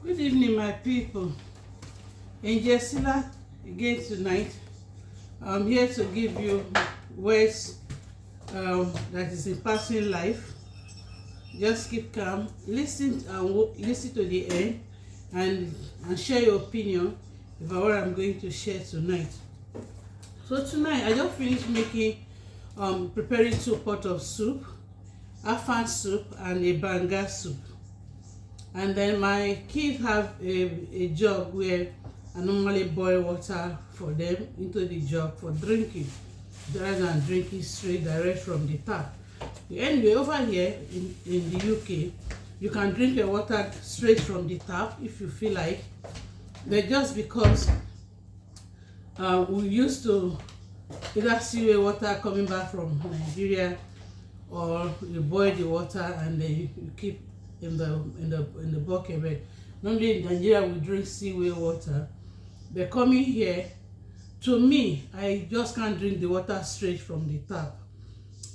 Good evening, my people. ANGELSCILLA again tonight. I'm here to give you words that is impacting life. Just keep calm, listen to the end, and share your opinion about what I'm going to share tonight. So tonight, I just finished making preparing 2 pots of soup, afan soup and a banga soup. And then my kids have a jug where I normally boil water for them into the jug for drinking, rather than drinking straight direct from the tap. Anyway, over here in the UK, you can drink your water straight from the tap if you feel like. But just because we used to either see water coming back from Nigeria, or you boil the water and then you keep in the bucket. But normally in Nigeria we drink seaway water. But coming here, to me, I just can't drink the water straight from the tap.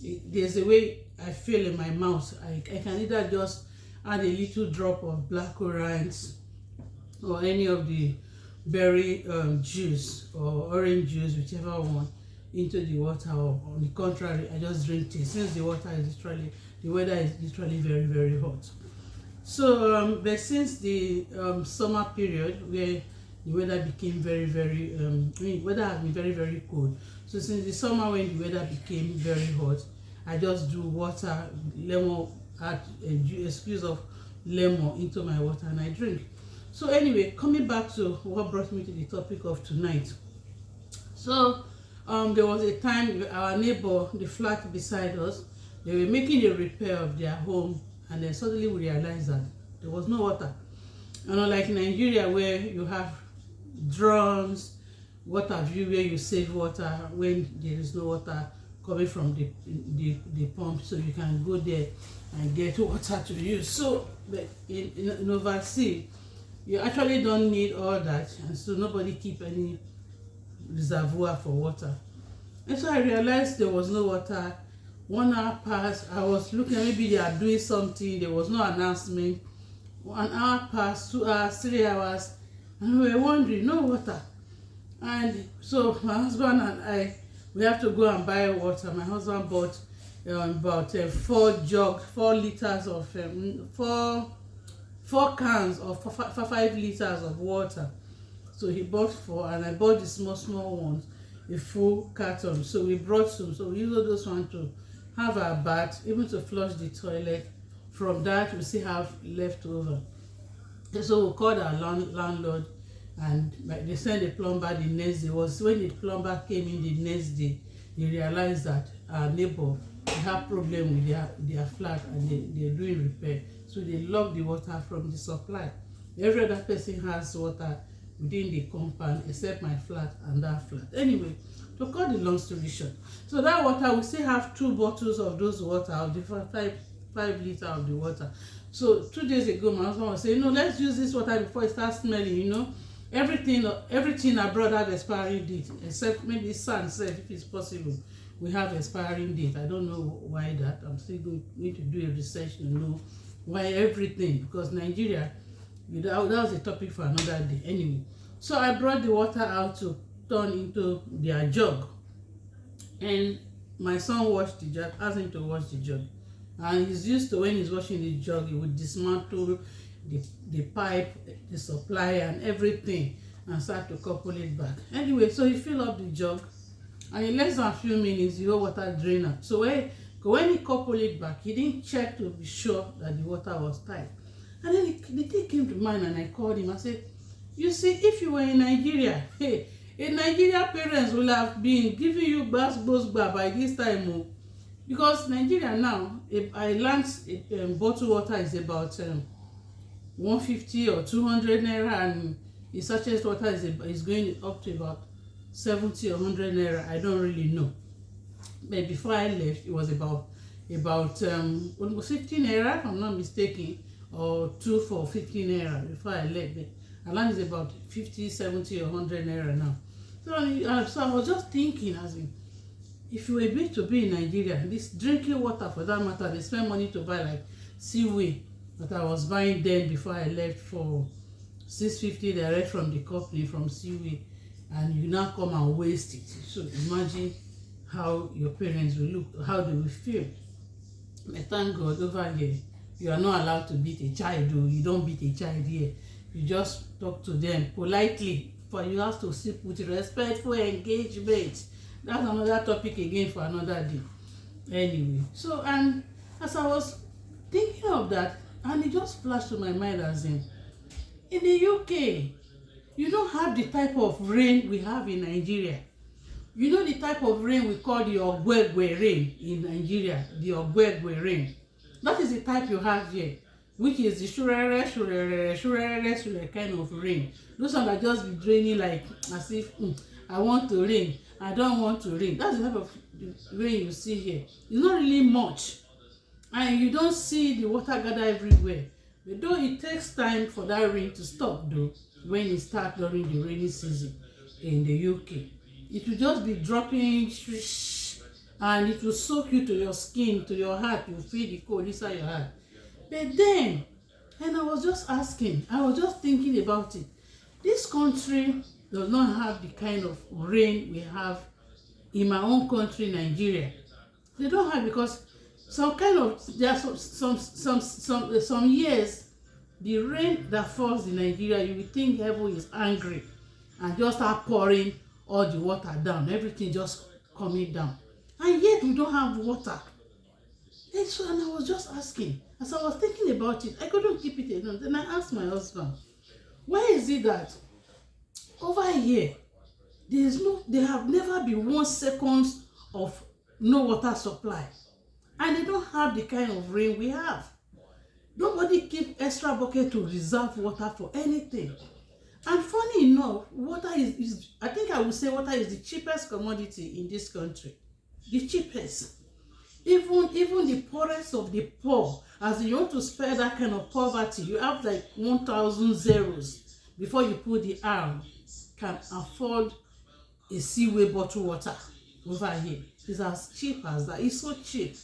There's a way I feel in my mouth. I can either just add a little drop of black currants or any of the berry juice or orange juice, whichever one, into the water, or on the contrary, I just drink tea, since the weather is literally very, very hot. So but since the summer period, where the weather became very, very weather has been very, very cold. So since the summer, when the weather became very hot, I just do water, lemon, add a squeeze of lemon into my water and I drink. So anyway, coming back to what brought me to the topic of tonight. So there was a time our neighbor, the flat beside us, they were making a repair of their home, and then suddenly we realized that there was no water. And unlike Nigeria, where you have drums, what have you, where you save water when there is no water coming from the pump, so you can go there and get water to use. So but in overseas, you actually don't need all that, and so nobody keep any reservoir for water. And so I realized there was no water. 1 hour passed. I was looking, maybe they are doing something. There was no announcement. 1 hour passed, 2 hours, 3 hours, and we were wondering, no water. And so my husband and I, we have to go and buy water. My husband bought about 4 liters of 4 cans of 5 liters of water. So he bought 4, and I bought the small ones, a full carton. So we brought some. So we use those ones to have our bath, even to flush the toilet. From that, we still have leftover. So we called our landlord, and they sent a plumber the next day. Was when the plumber came in the next day, they realized that our neighbor had problem with their flat, and they're doing repair. So they locked the water from the supply. Every other person has water within the compound except my flat and that flat. Anyway, to cut the long story short, so that water, we still have 2 bottles of those water, of the 5 liters of the water. So 2 days ago, my husband was saying, no, let's use this water before it starts smelling. Everything abroad have expiring date, except maybe sand, if it's possible. We have expiring date. I don't know why that. I'm still going to do a research to know why everything, because Nigeria, that was a topic for another day. Anyway, so I brought the water out to turn into their jug, and my son washed the jug, asked him to wash the jug, and he's used to, when he's washing the jug, he would dismantle the pipe, the supply and everything, and start to couple it back. Anyway, so he filled up the jug, and in less than a few minutes the whole water drained out. So when he coupled it back, he didn't check to be sure that the water was tight. And then the thing came to mind, and I called him. I said, you see, if you were in Nigeria, hey, in Nigeria, parents will have been giving you basbos by this time. Because Nigeria now, I learned bottled water is about 150 or 200 naira, and the sachet water is going up to about 70 or 100 naira. I don't really know. But before I left, it was about 15 naira, if I'm not mistaken, or 2 for 15 naira before I left. But Alan is about 50, 70 or 100 naira now. So I was just thinking, as in, if you were to be in Nigeria, this drinking water for that matter, they spend money to buy like seaway that I was buying then before I left for 650 direct from the company from seaway, and you now come and waste it. So imagine how your parents will look, how they will feel. But thank God, over here you are not allowed to beat a child. Though you don't beat a child here, you just talk to them politely, for you have to still put respectful engagement. That's another topic again for another day. Anyway, so, and as I was thinking of that, and it just flashed to my mind, as in the UK, you don't have the type of rain we have in Nigeria. You know the type of rain we call the Ogwegwe rain in Nigeria, the Ogwegwe rain. That is the type you have here, which is the shurere, shurere, shurere, shurere kind of rain. Those ones that just be draining like as if, I want to rain, I don't want to rain. That's the type of rain you see here. It's not really much, and you don't see the water gather everywhere. But though it takes time for that rain to stop, though, when it starts during the rainy season in the UK, it will just be dropping, and it will soak you to your skin, to your heart. You feel the cold inside your heart. But then, and I was just asking, I was just thinking about it. This country does not have the kind of rain we have in my own country, Nigeria. They don't have, because there are some years, the rain that falls in Nigeria, you will think heaven is angry and just start pouring all the water down, everything just coming down, and yet we don't have water. And so, and I was just asking, as I was thinking about it, I couldn't keep it alone. Then I asked my husband, why is it that over here there have never been 1 second of no water supply, and they don't have the kind of rain we have? Nobody keep extra bucket to reserve water for anything. And funny enough, water is I think I would say water is the cheapest commodity in this country. The cheapest. Even the poorest of the poor, as you want to spare that kind of poverty, you have like 1,000 zeros before you put the arm, can afford a seaway bottled water over here. It's as cheap as that. It's so cheap.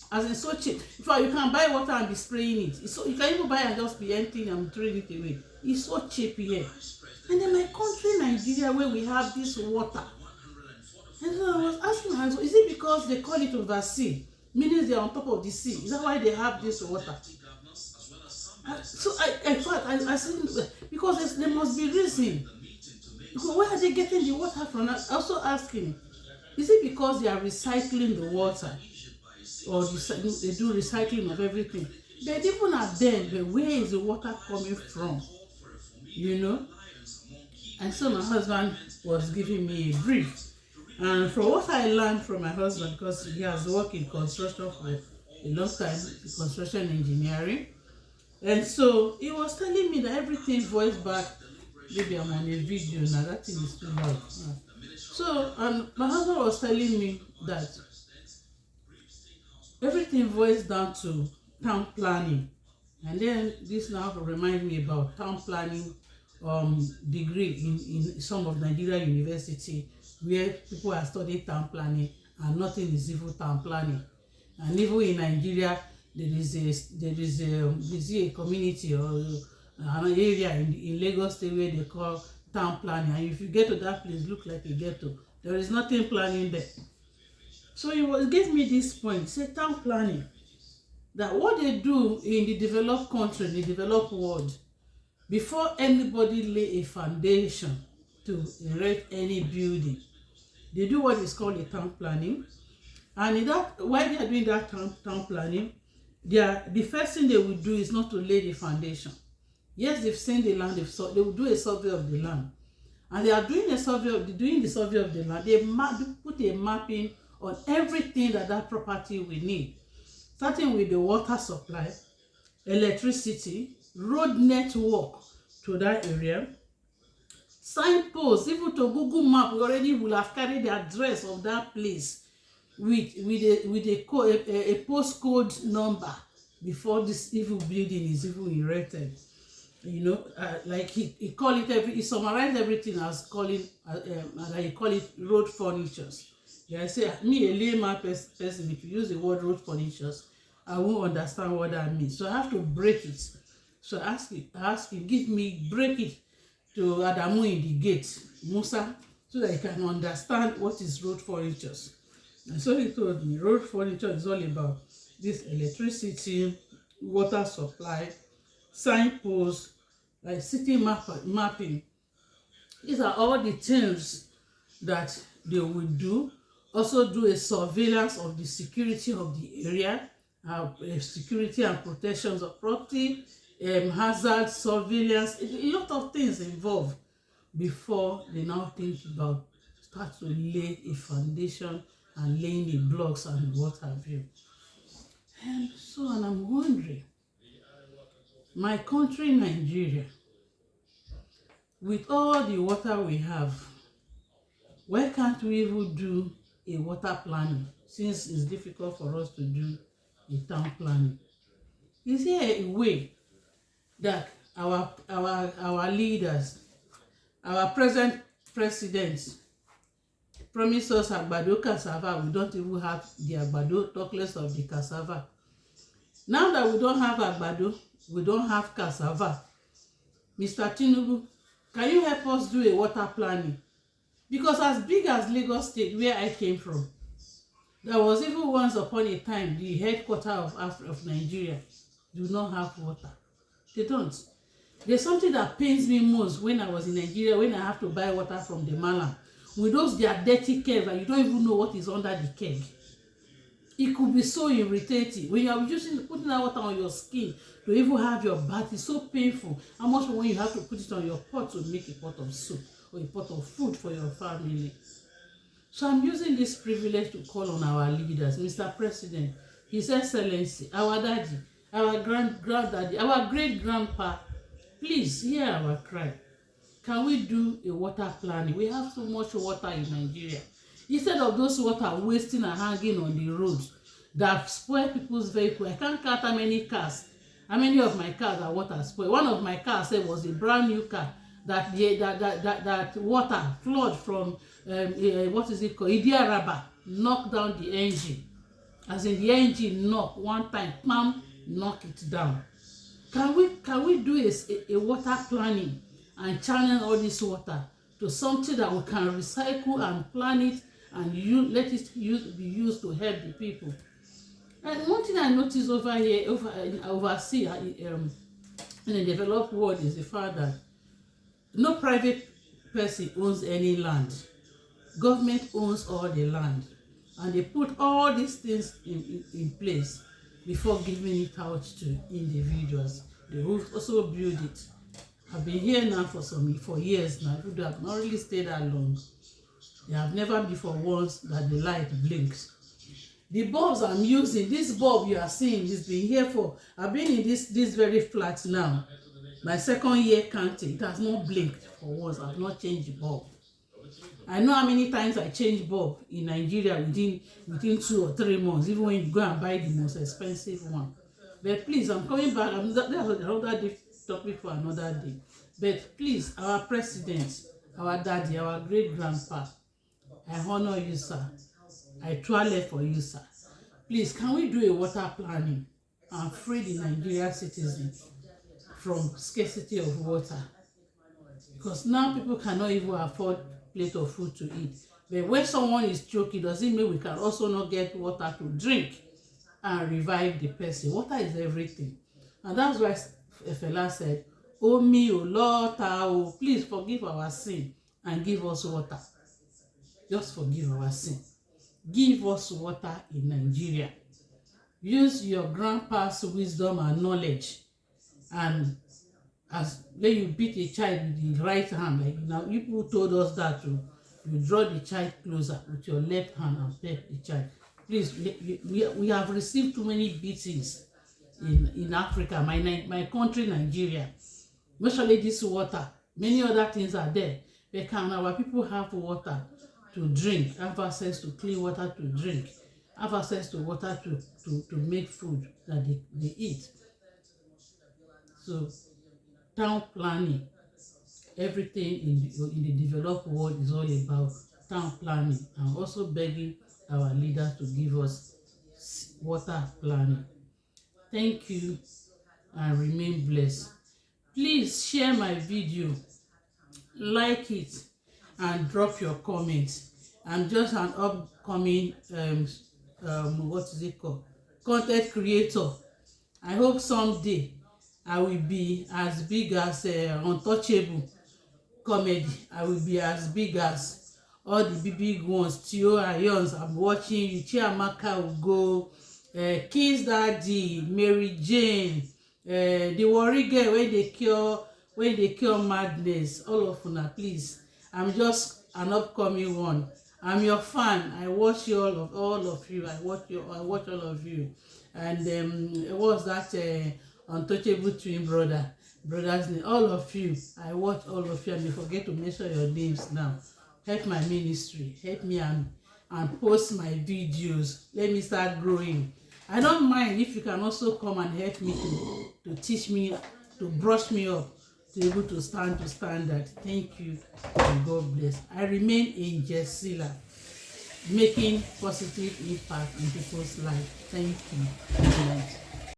As in so cheap. In fact, you can buy water and be spraying it. So you can even buy and just be emptying and throwing it away. It's so cheap here. And in my country, Nigeria, where we have this water. And so I was asking my husband, is it because they call it oversea, meaning they're on top of the sea? Is that why they have this water? So I said, because there must be reason. Because where are they getting the water from? I also asking, is it because they are recycling the water? Or they do recycling of everything? But even at then, but where is the water coming from? You know? And so my husband was giving me a brief. And from what I learned from my husband, because he has worked in construction for a long time, construction engineering. And so he was telling me that everything voiced back, maybe I'm on a video now, that thing is too loud. So my husband was telling me that everything voiced down to town planning. And then this now reminds me about town planning degree in some of Nigeria university, where people are studying town planning and nothing is even town planning. And even in Nigeria, there is a community or an area in Lagos State where they call town planning. And if you get to that place, it looks like a ghetto. There is nothing planning there. So he gave me this point, say town planning, that what they do in the developed country, in the developed world, before anybody lay a foundation to erect any building, they do what is called a town planning. And in that, while they are doing that town planning, the first thing they will do is not to lay the foundation. Yes, they've seen the land, they will do a survey of the land. And they are doing the survey of the land. They put a mapping on everything that property will need, starting with the water supply, electricity, road network to that area, signposts, even to Google Map, we already will have carried the address of that place with a postcode number before this evil building is even erected. You know, like he summarized everything as calling, like he call it road furnitures. Yeah, I say, me a layman person, if you use the word road furnitures, I won't understand what that means. So I have to break it. So I ask him, break it to Adamu in the gate, Musa, so that he can understand what is road furniture. And so he told me, road furniture is all about this electricity, water supply, signposts, like city mapping. These are all the things that they will do. Also do a surveillance of the security of the area, security and protections of property, hazard surveillance, a lot of things involved before they now think about start to lay a foundation and laying the blocks and what have you. And I'm wondering, my country Nigeria, with all the water we have, why can't we even do a water planning, since it's difficult for us to do a town planning? Is there a way that our leaders, our present presidents, promise us àgbàdo cassava? We don't even have the àgbàdo, talk less of the cassava. Now that we don't have àgbàdo, we don't have cassava. Mr. Tinubu, can you help us do a water planning? Because as big as Lagos State, where I came from, there was even once upon a time the headquarters of Nigeria do not have water. They don't. There's something that pains me most when I was in Nigeria, when I have to buy water from the Malam. With those their dirty kegs, and you don't even know what is under the keg. It could be so irritating. When you are putting that water on your skin to even have your bath, it's so painful. How much more when you have to put it on your pot to make a pot of soup or a pot of food for your family. So I'm using this privilege to call on our leaders, Mr. President, His Excellency, our daddy, our granddaddy, our great-grandpa. Please hear our cry. Can we do a water planning? We have so much water in Nigeria. Instead of those water wasting and hanging on the roads that spoil people's vehicles. I can't count how many of my cars are water spoiled. One of my cars was a brand new car that water flood from what is it called? Idiaraba knocked down the engine. As in the engine knock one time, pam, knock it down. Can we do a water planning and channel all this water to something that we can recycle and plan it and let it be used to help the people? And one thing I noticed overseas in the developed world is the fact that no private person owns any land. Government owns all the land, and they put all these things in place before giving it out to individuals. They also build it. I've been here now for years now. People have not really stayed that long. They have never before once that the light blinks. The bulbs I'm using, this bulb you are seeing, it's been here for, I've been in this very flat now. My second year counting, it has not blinked for once. I've not changed the bulb. I know how many times I change bulb in Nigeria within 2 or 3 months, even when you go and buy the most expensive one. But please, I'm coming back. That's another topic for another day. But please, our president, our daddy, our great-grandpa, I honor you, sir. I toilet for you, sir. Please, can we do a water planning and free the Nigerian citizens from scarcity of water? Because now people cannot even afford plate of food to eat. But when someone is choking, does it mean we can also not get water to drink and revive the person? Water is everything. And that's why a fella said, "Oh me, oh Lord, oh, please forgive our sin and give us water." Just forgive our sin. Give us water in Nigeria. Use your grandpa's wisdom and knowledge, and as when you beat a child with the right hand, like now people told us that you draw the child closer with your left hand and pet the child. Please, we have received too many beatings in Africa, my country Nigeria. Especially this water, many other things are there. But can our people have water to drink, have access to clean water to drink, have access to water to make food that they eat? So town planning, everything in the developed world is all about town planning, and also begging our leaders to give us water planning. Thank you and remain blessed. Please share my video, like it, and drop your comments. I'm just an upcoming what is it called, content creator. I hope someday I will be as big as Untouchable comedy. I will be as big as all the big ones. Tio Ayons, I'm watching you. Chiamaka will go. Kiss Daddy, Mary Jane, the worry girl when they cure madness. All of una, please. I'm just an upcoming one. I'm your fan. I watch you all of you. I watch all of you. And what's that Untouchable twin brother's name? All of you. I watch all of you, and you forget to mention your names now. Help my ministry. Help me and post my videos. Let me start growing. I don't mind if you can also come and help me to teach me, to brush me up, to be able to stand to standard. Thank you and God bless. I remain ANGELSCILLA, making positive impact in people's life. Thank you. Good night.